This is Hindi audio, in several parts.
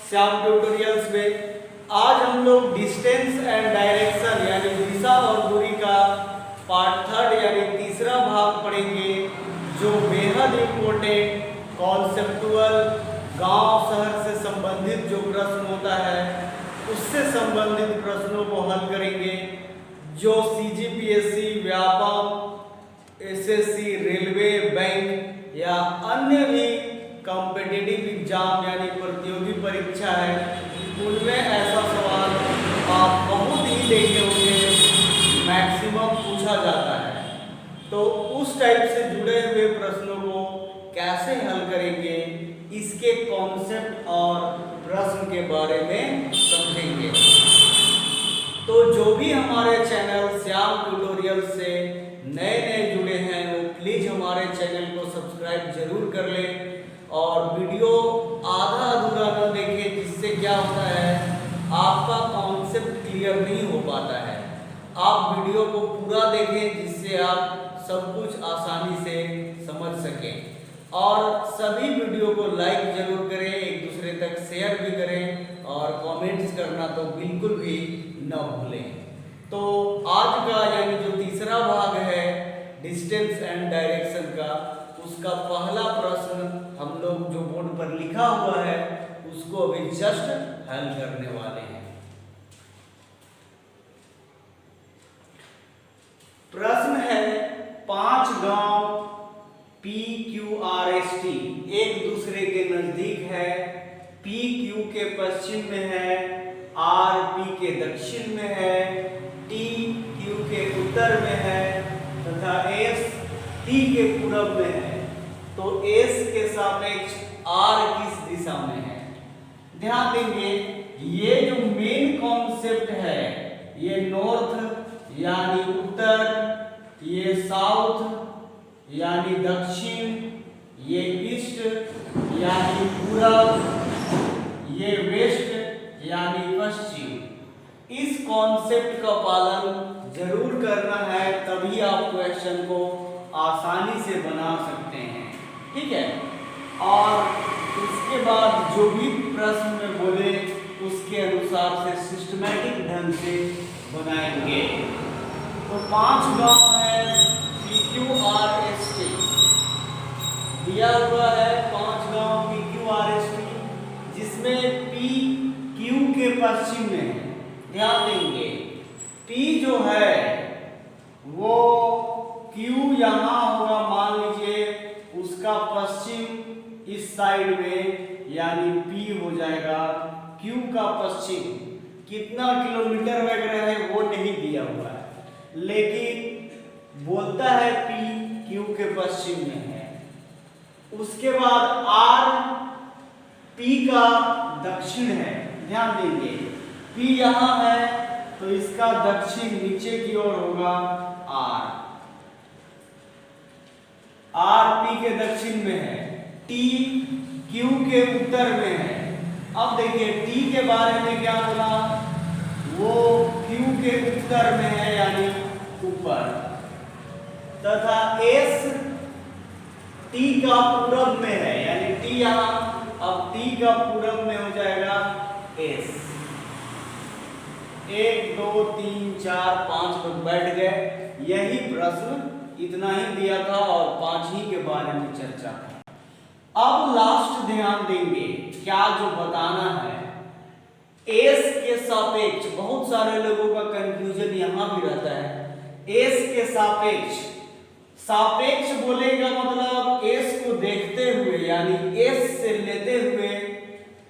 श्याम ट्यूटोरियल्स में आज हम लोग डिस्टेंस एंड डायरेक्शन यानी दिशा और दूरी का पार्ट थर्ड यानी तीसरा भाग पढ़ेंगे, जो बेहद इम्पोर्टेंट कॉन्सेप्टुअल गांव शहर से संबंधित जो प्रश्न होता है उससे संबंधित प्रश्नों को हल करेंगे, जो CGPSC, Vyapam, SSC, railway, bank या अन्य भी कॉम्पिटिटिव एग्जाम यानी प्रतियोगी परीक्षा है उनमें ऐसा सवाल आप बहुत ही देखे होंगे, मैक्सिमम पूछा जाता है। तो उस टाइप से जुड़े हुए प्रश्नों को कैसे हल करेंगे, इसके कॉन्सेप्ट और प्रश्न के बारे में समझेंगे। तो जो भी हमारे चैनल श्याम ट्यूटोरियल से नए नए जुड़े हैं वो प्लीज़ हमारे चैनल को सब्सक्राइब जरूर कर लें और वीडियो आधा अधूरा न देखें, जिससे क्या होता है आपका कॉन्सेप्ट क्लियर नहीं हो पाता है। आप वीडियो को पूरा देखें जिससे आप सब कुछ आसानी से समझ सकें, और सभी वीडियो को लाइक जरूर करें, एक दूसरे तक शेयर भी करें और कमेंट्स करना तो बिल्कुल भी न भूलें। तो आज का यानी जो तीसरा भाग है डिस्टेंस एंड डायरेक्शन का, उसका पहला प्रश्न हम लोग जो बोर्ड पर लिखा हुआ है उसको अभी जस्ट हल करने वाले हैं। प्रश्न है 5 गांव PQRST एक दूसरे के नजदीक है। PQ के पश्चिम में है, RP के दक्षिण में है, TQ के उत्तर में है तथा S T के पूरब में है। तो S के सापेक्ष R किस दिशा में है? ध्यान देंगे, ये जो मेन कॉन्सेप्ट है ये नॉर्थ यानी उत्तर, ये साउथ यानी दक्षिण, ये ईस्ट यानी पूरब, ये वेस्ट यानी पश्चिम। इस कॉन्सेप्ट का पालन जरूर करना है, तभी आप क्वेश्चन को आसानी से बना सकते हैं, ठीक है। और इसके बाद जो भी प्रश्न में बोले उसके अनुसार से सिस्टमैटिक ढंग से बनाएंगे। तो 5 गांव है PQRST दिया हुआ है, 5 गांव PQRST, जिसमें PQ के पश्चिम में है। ध्यान देंगे P जो है वो Q यहाँ होगा, मान लीजिए उसका पश्चिम इस साइड में यानी P हो जाएगा। Q का पश्चिम कितना किलोमीटर वगैरह है वो नहीं दिया हुआ है, लेकिन बोलता है P Q के पश्चिम में है। उसके बाद R P का दक्षिण है। ध्यान देंगे P यहाँ है तो इसका दक्षिण नीचे की ओर होगा R P के दक्षिण में है। T Q के उत्तर में है। अब देखिए T के बारे में क्या बोला, वो Q के उत्तर में है यानी ऊपर, तथा S T का पूरब में है यानी T यहाँ, अब T का पूरब में हो जाएगा S। 1 2 3 4 5 लोग बैठ गए। यही प्रश्न इतना ही दिया था और 5 ही के बारे में चर्चा था। अब लास्ट ध्यान देंगे क्या जो बताना है, S के सापेक्ष, बहुत सारे लोगों का कंफ्यूजन यहाँ भी रहता है। S के सापेक्ष, सापेक्ष बोलेगा मतलब S को देखते हुए यानी S से लेते हुए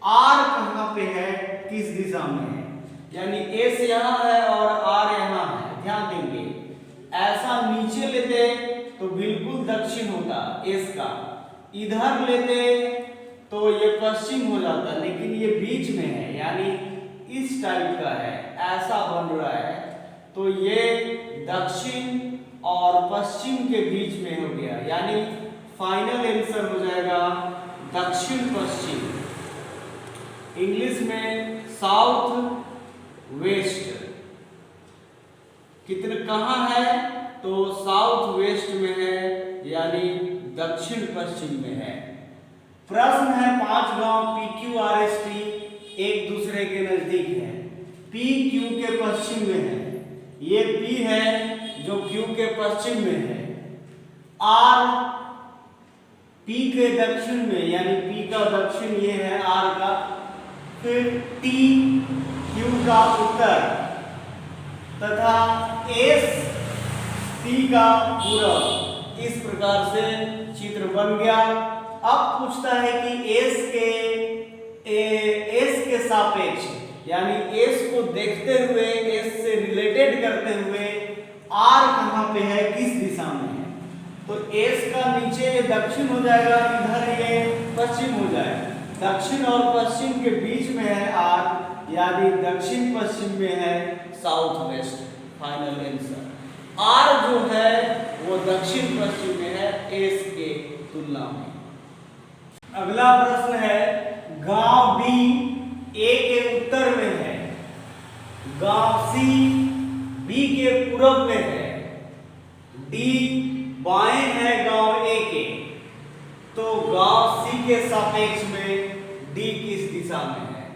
R कहाँ पे है, किस दिशा में है, यानी S यहाँ है और R यहाँ है। ध्यान देंगे ऐसा नीचे लेते तो बिल्कुल दक्षिण होता S का, इधर लेते तो ये पश्चिम हो जाता, लेकिन ये बीच में है यानी इस टाइप का है, ऐसा बन रहा है। तो ये दक्षिण और पश्चिम के बीच में हो गया, यानी फाइनल आंसर हो जाएगा दक्षिण पश्चिम, इंग्लिश में साउथ वेस्ट। कितने कहाँ है, तो साउथ वेस्ट में है यानी दक्षिण पश्चिम में है। प्रश्न है 5 गांव PQRST एक दूसरे के नजदीक है। P Q के पश्चिम में है, ये P है जो Q के पश्चिम में है। R P के दक्षिण में, यानी P का दक्षिण ये है R का। फिर T Q का उत्तर तथा S T का पूरब। इस प्रकार से चित्र बन गया। अब पूछता है कि S के सापेक्ष, यानी S को देखते हुए, S से रिलेटेड करते हुए R कहाँ पे है, किस दिशा में है। तो S का नीचे ये दक्षिण हो जाएगा, इधर ये पश्चिम हो जाएगा। दक्षिण और पश्चिम के बीच में है R, यानी दक्षिण पश्चिम में है south west. Final answer R जो है वो दक्षिण पश्चिम में है S के तुलना में। अगला प्रश्न है, गांव B A के उत्तर में है, गांव C B के पूरब में है, D बाएं है गांव A के, तो गांव C के सापेक्ष में D किस दिशा में है।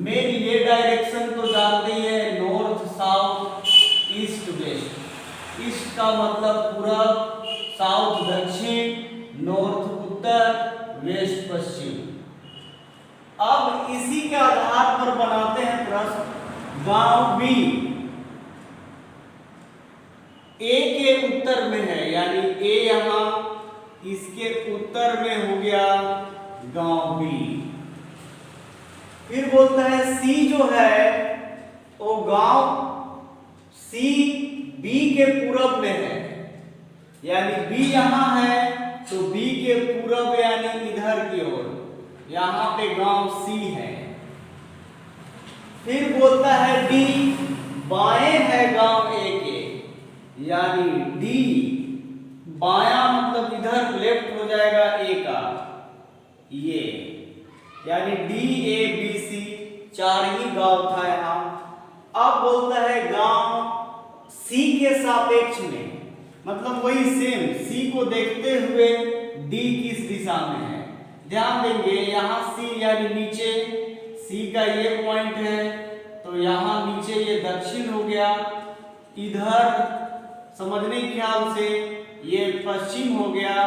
मेन ये डायरेक्शन तो जानते ही है, north south east west. East का मतलब पूरब, साउथ दक्षिण, नॉर्थ उत्तर, वेस्ट पश्चिम। अब इसी के आधार पर बनाते हैं प्रश्न। गांव B A के उत्तर में है, यानी A यहां इसके उत्तर में हो गया गांव B। फिर बोलता है C जो है वो गांव C B के पूरब में है, यानी B यहां है तो B के पूरब यानी इधर की ओर, यहां पे गांव C है। फिर बोलता है D बाएं है गांव A के, यानी D बायां मतलब इधर लेफ्ट हो जाएगा A का, ये यानी D A B C 4 ही गांव था यहां। अब बोलता है गांव C के सापेक्ष में, मतलब वही सेम C को देखते हुए D किस दिशा में है। ध्यान देंगे यहाँ C यानी नीचे, C का ये पॉइंट है तो यहाँ नीचे ये दक्षिण हो गया, इधर समझने के ख्याल से ये पश्चिम हो गया,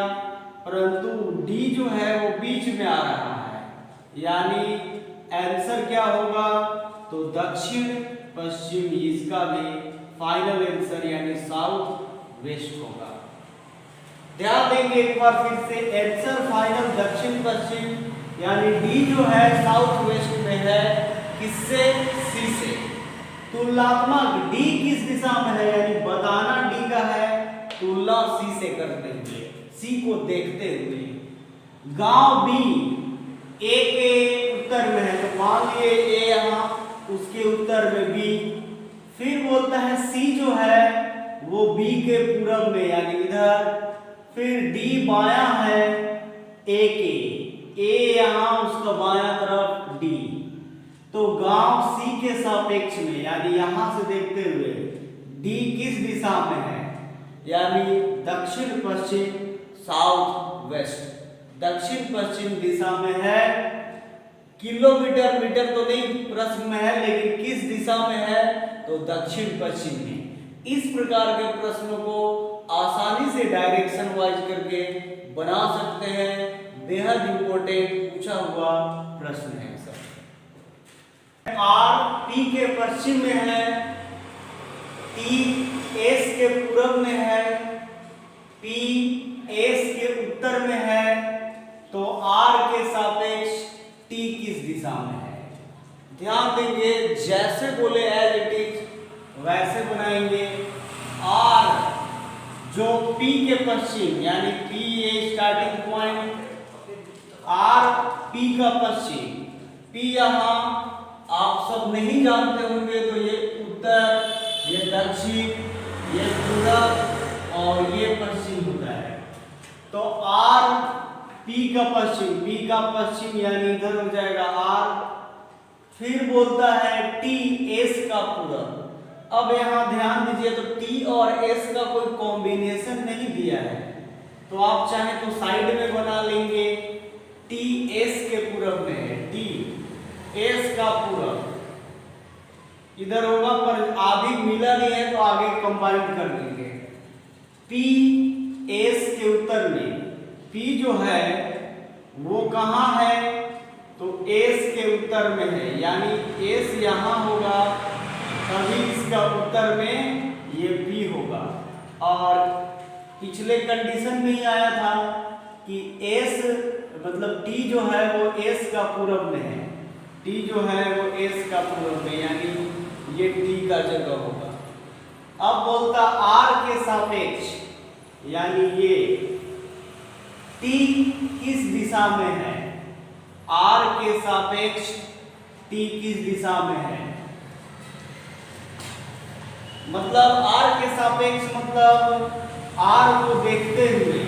परंतु D जो है वो बीच में आ रहा है, यानी आंसर क्या होगा, तो दक्षिण पश्चिम, इसका भी फाइनल आंसर यानी साउथ वेस्ट होगा। ध्यान देंगे एक बार फिर से, आंसर फाइनल दक्षिण पश्चिम, यानी डी जो है साउथ वेस्ट में है, किससे, सी से। तुलनात्मक डी किस दिशा में है, यानी बताना डी का है, तुलना सी से करते हुए, सी को देखते हुए। गांव बी ए के उत्तर में है, तो मान लिए ए यहाँ, उसके उत्तर में बी। फिर बोलता है सी जो है वो बी के पूरब में, यानी इधर। फिर डी बायां है ए के, ए यहाँ उसका बायां तरफ डी। तो गांव सी के सापेक्ष में, यानी यहां से देखते हुए डी किस दिशा में है, यानी दक्षिण पश्चिम, साउथ वेस्ट, दक्षिण पश्चिम दिशा में है। किलोमीटर मीटर तो नहीं प्रश्न में है, लेकिन किस दिशा में है, तो दक्षिण पश्चिम में। इस प्रकार के प्रश्नों को आसानी से डायरेक्शन वाइज करके बना सकते हैं, बेहद इंपॉर्टेंट पूछा हुआ प्रश्न है सर। आर पी के पश्चिम में है, टी एस के पूरब में है, पी एस के उत्तर में है, तो आर के सापेक्ष टी किस दिशा में है। ध्यान देंगे, जैसे बोले एज इट इज वैसे बनाएंगे। आर जो पी के पश्चिम, यानी P A starting point, R P का पश्चिम, पी यहाँ आप सब नहीं जानते होंगे, तो ये उत्तर, ये दक्षिण, ये पूरब और ये पश्चिम होता है। तो आर पी का पश्चिम, पी का पश्चिम यानी इधर हो जाएगा आर। फिर बोलता है टी एस का पूरब। अब यहाँ ध्यान दीजिए, तो टी और एस का कोई कॉम्बिनेशन नहीं दिया है, तो आप चाहे तो साइड में बना लेंगे। टी एस के पूरब में है टी, एस का पूरब इधर होगा, पर अभी मिला नहीं है तो आगे कंबाइन कर देंगे। पी एस के उत्तर में, पी जो है वो कहाँ है, तो एस के उत्तर में है, यानी एस यहाँ होगा तभी इसका उत्तर में ये पी होगा। और पिछले कंडीशन में ही आया था कि एस मतलब टी जो है वो एस का पूरब में है, टी जो है वो एस का पूरब में, यानी ये टी का जगह होगा। अब बोलता आर के सापेक्ष, यानी ये टी किस दिशा में है, आर के सापेक्ष टी किस दिशा में है, मतलब आर के सापेक्ष मतलब आर को देखते हुए,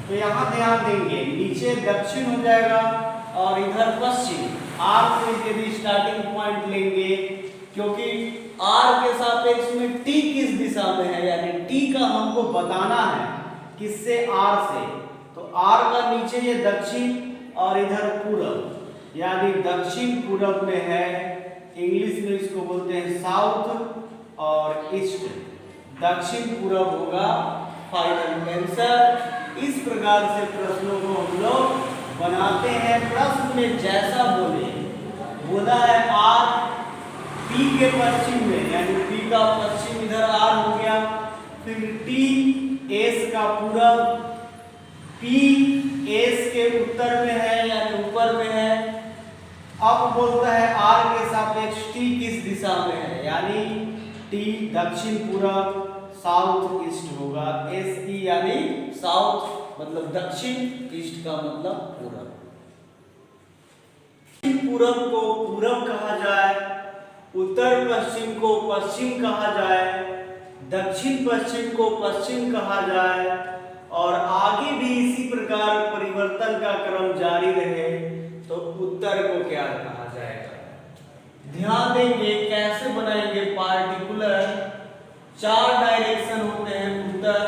तो यहां ध्यान देंगे नीचे दक्षिण हो जाएगा और इधर पश्चिम। आर से यदि स्टार्टिंग पॉइंट लेंगे, क्योंकि आर के सापेक्ष में टी किस दिशा में है, यानी टी का हमको बताना है किससे, आर से, तो आर का नीचे ये दक्षिण और इधर पूरब, यानी दक्षिण पूरब में है। इंग्लिश में इसको बोलते हैं साउथ और ईस्ट, दक्षिण पूरब होगा फाइनल आंसर। इस प्रकार से प्रश्नों को हम लोग बनाते हैं। प्रश्न में जैसा बोला है आर पी के पश्चिम में, यानी पी का पश्चिम इधर आर हो गया, फिर टी एस का पूरब, पी एस के उत्तर में है यानी ऊपर में है। अब बोलता है आर के सापेक्ष टी किस दिशा में है, यानी टी दक्षिण पूरब, साउथ ईस्ट होगा। एस ई यानी साउथ मतलब दक्षिण, ईस्ट का मतलब पूरब। पूरब को पूरब कहा जाए, उत्तर पश्चिम को पश्चिम कहा जाए, दक्षिण पश्चिम को पश्चिम कहा जाए, और आगे भी इसी प्रकार परिवर्तन का क्रम जारी रहे तो उत्तर को क्या कहा जाएगा। ध्यान देंगे कैसे बनाएंगे पार्टिकुलर। 4 डायरेक्शन होते हैं, उत्तर,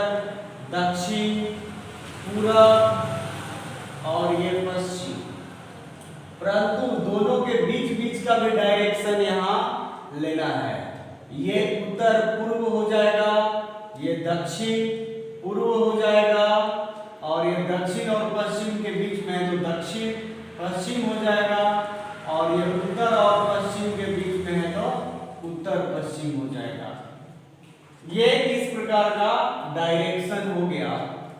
दक्षिण, पूरब और ये पश्चिम, परंतु दोनों के बीच बीच का भी डायरेक्शन यहाँ लेना है। ये उत्तर पूर्व हो जाएगा, ये दक्षिण पूर्व हो जाएगा, और ये दक्षिण और पश्चिम के बीच में तो दक्षिण पश्चिम हो जाएगा, और ये उत्तर और पश्चिम के बीच में है तो उत्तर पश्चिम हो जाएगा। ये इस प्रकार का डायरेक्शन हो गया,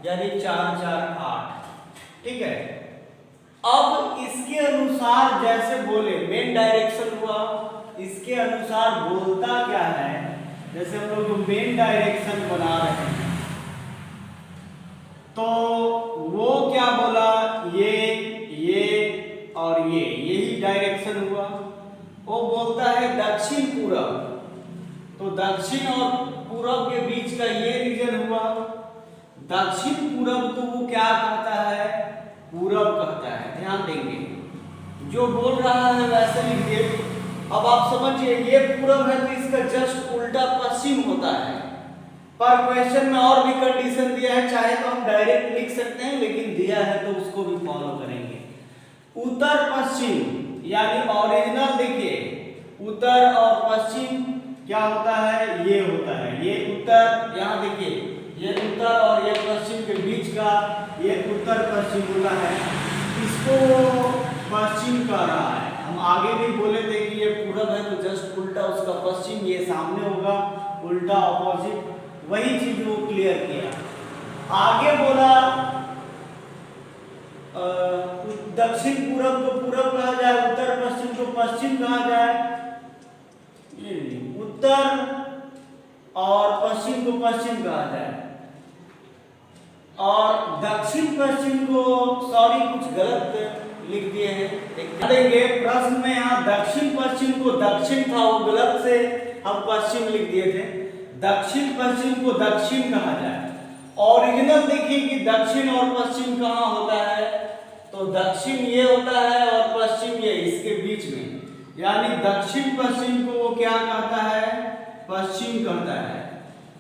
यानी 4 4 8। ठीक है, अब इसके अनुसार जैसे बोले मेन डायरेक्शन हुआ, इसके अनुसार बोलता क्या है, जैसे हम लोग जो मेन डायरेक्शन बना रहे हैं तो वो क्या बोला, ये और ये, यही डायरेक्शन हुआ। वो बोलता है दक्षिण पूरब, तो दक्षिण और पूरब के बीच का ये रीजन हुआ। दक्षिण पूरब तो वो क्या कहता है, पूरब कहता है। ध्यान देंगे जो बोल रहा है वैसे लिखिए। अब आप समझिए ये पूरब है तो इसका जस्ट उल्टा पश्चिम होता है, पर क्वेश्चन में और भी कंडीशन दिया है, चाहे तो हम डायरेक्ट लिख सकते हैं, लेकिन दिया है तो उसको भी फॉलो करेंगे। उत्तर पश्चिम यानी ओरिजिनल देखिए, उत्तर और पश्चिम क्या होता है, ये होता है, ये उत्तर, यहाँ देखिए ये उत्तर और ये पश्चिम के बीच का ये उत्तर पश्चिम होता है, इसको पश्चिम कह रहा है। हम आगे भी बोले थे कि ये पूरब है तो जस्ट उल्टा उसका पश्चिम, ये सामने होगा उल्टा ऑपोजिट, वही चीज वो क्लियर किया। आगे बोला दक्षिण पूरब को पूरब कहा जाए, उत्तर पश्चिम को पश्चिम कहा जाए, उत्तर और पश्चिम को पश्चिम कहा जाए, और दक्षिण पश्चिम को, सॉरी कुछ गलत लिख दिए हैं, देखेंगे प्रश्न में। यहाँ दक्षिण पश्चिम को दक्षिण था, वो गलत से हम पश्चिम लिख दिए थे। दक्षिण पश्चिम को दक्षिण कहा जाए। ओरिजिनल देखिए कि दक्षिण और पश्चिम कहाँ होता है, तो दक्षिण ये होता है और पश्चिम ये इसके बीच में, यानी दक्षिण पश्चिम को वो क्या कहता है, पश्चिम कहता है।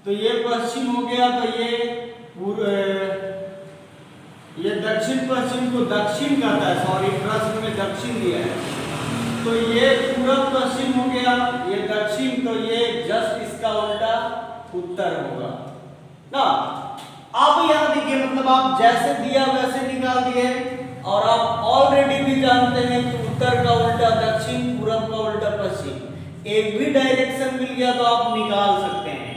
तो ये पश्चिम हो गया, तो ये दक्षिण पश्चिम को दक्षिण कहता है। सॉरी प्रश्न में दक्षिण दिया है, तो ये पूरब पश्चिम हो गया, ये दक्षिण, तो ये जस्ट इसका उल्टा उत्तर होगा ना। अब यहाँ देखिए, मतलब आप जैसे दिया वैसे निकाल दिए, और आप ऑलरेडी भी जानते हैं कि उत्तर का उल्टा दक्षिण, पूरब का उल्टा पश्चिम। एक भी डायरेक्शन मिल गया तो आप निकाल सकते हैं।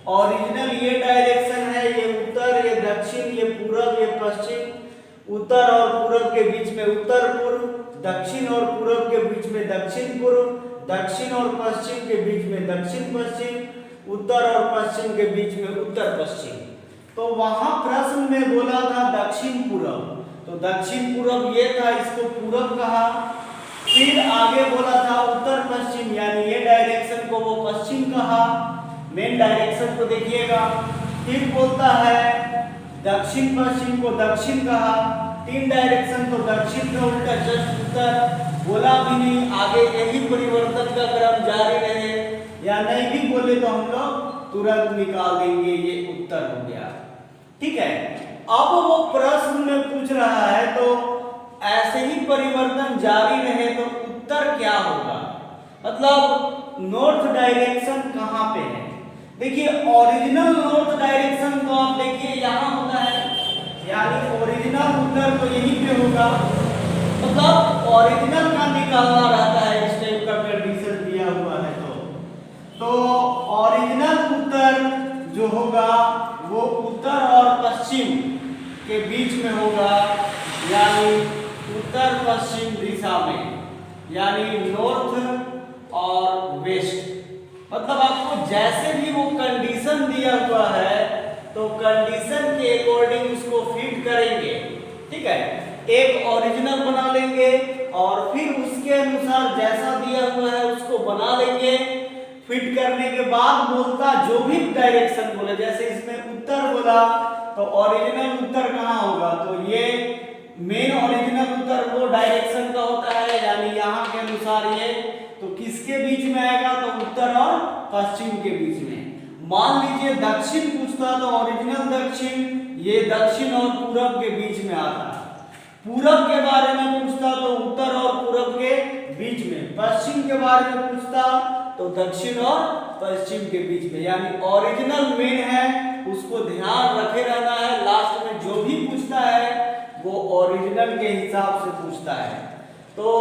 ओरिजिनल ये डायरेक्शन है, ये उत्तर, ये दक्षिण, ये पूरब, ये पश्चिम। उत्तर और पूरब के बीच में उत्तर पूर्व, दक्षिण और पूरब के बीच में दक्षिण पूर्व, दक्षिण और पश्चिम के बीच में दक्षिण पश्चिम, उत्तर और पश्चिम के बीच में उत्तर पश्चिम। तो वहां प्रश्न में बोला था दक्षिण पूरब, तो दक्षिण पूरब ये था, इसको पूरब कहा। फिर आगे बोला था उत्तर पश्चिम, यानी ये डायरेक्शन को वो पश्चिम कहा। मेन डायरेक्शन को देखिएगा। फिर बोलता है दक्षिण पश्चिम को दक्षिण कहा। तीन डायरेक्शन तो दक्षिण का उल्टा जस्ट उत्तर, बोला भी नहीं। आगे यही परिवर्तन का क्रम जारी रहे या नहीं भी बोले तो हम लोग तुरंत निकाल देंगे, ये उत्तर हो गया। ठीक है, अब वो प्रश्न में पूछ रहा है तो ऐसे ही परिवर्तन जारी रहे तो उत्तर क्या होगा, मतलब नॉर्थ डायरेक्शन कहाँ पे है। देखिए ओरिजिनल नॉर्थ डायरेक्शन तो आप देखिए यहाँ होता है, यानी ओरिजिनल उत्तर तो यहीं पे होगा। मतलब ओरिजिनल का निकालना रहता है, इस टाइप का कंडीशन दिया हुआ है तो ओरिजिनल उत्तर जो होगा वो उत्तर और पश्चिम के बीच में होगा, यानी उत्तर पश्चिम दिशा में, यानी नॉर्थ और वेस्ट। मतलब आपको जैसे भी वो कंडीशन दिया हुआ है तो कंडीशन के अकॉर्डिंग उसको फिट करेंगे। ठीक है, एक ओरिजिनल बना लेंगे और फिर उसके अनुसार जैसा दिया हुआ है उसको बना लेंगे। फिट करने के बाद बोलता जो भी डायरेक्शन बोले, जैसे इसमें उत्तर बोला तो ओरिजिनल उत्तर कहाँ होगा, तो ये मेन ओरिजिनल उत्तर वो डायरेक्शन का होता है, यानी यहाँ के अनुसार ये तो किसके बीच में आएगा, तो उत्तर और पश्चिम के बीच में। मान लीजिए दक्षिण पूछता तो ओरिजिनल दक्षिण ये दक्षिण और पूरब के बीच में आता। पूरब के बारे में पूछता तो उत्तर और पूरब के बीच में। पश्चिम के बारे में पूछता तो दक्षिण और पश्चिम के बीच में, यानी ओरिजिनल मेन है, उसको ध्यान रखे रहना है। लास्ट में जो भी पूछता है वो ओरिजिनल के हिसाब से पूछता है। तो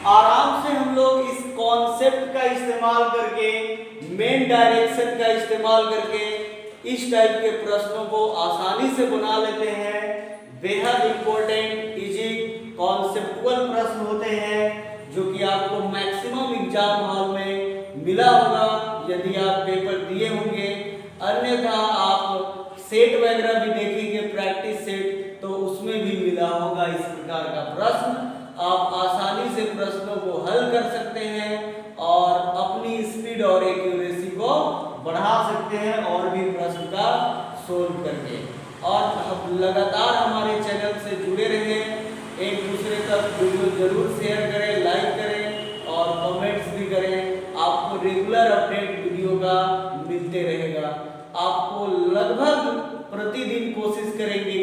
आराम से हम लोग इस कॉन्सेप्ट का इस्तेमाल करके, मेन डायरेक्शन का इस्तेमाल करके इस टाइप के प्रश्नों को आसानी से बना लेते हैं। बेहद इंपॉर्टेंट इजी कॉन्सेप्चुअल प्रश्न होते हैं जो कि आपको मैक्सिमम एग्जाम हॉल में मिला होगा यदि आप पेपर दिए होंगे। अन्यथा आप सेट वगैरह भी देखेंगे, प्रैक्टिस सेट, तो उसमें भी मिला होगा इस प्रकार का प्रश्न। आप आसानी से प्रश्नों को हल कर सकते हैं और अपनी स्पीड और एक्यूरेसी को बढ़ा सकते हैं और भी प्रश्न का सोल्व करके। और आप लगातार हमारे चैनल से जुड़े रहें, एक दूसरे तक वीडियो जरूर शेयर करें, लाइक करें और कमेंट्स भी करें। आपको रेगुलर अपडेट वीडियो का मिलते रहेगा। आपको लगभग प्रतिदिन कोशिश करेंगे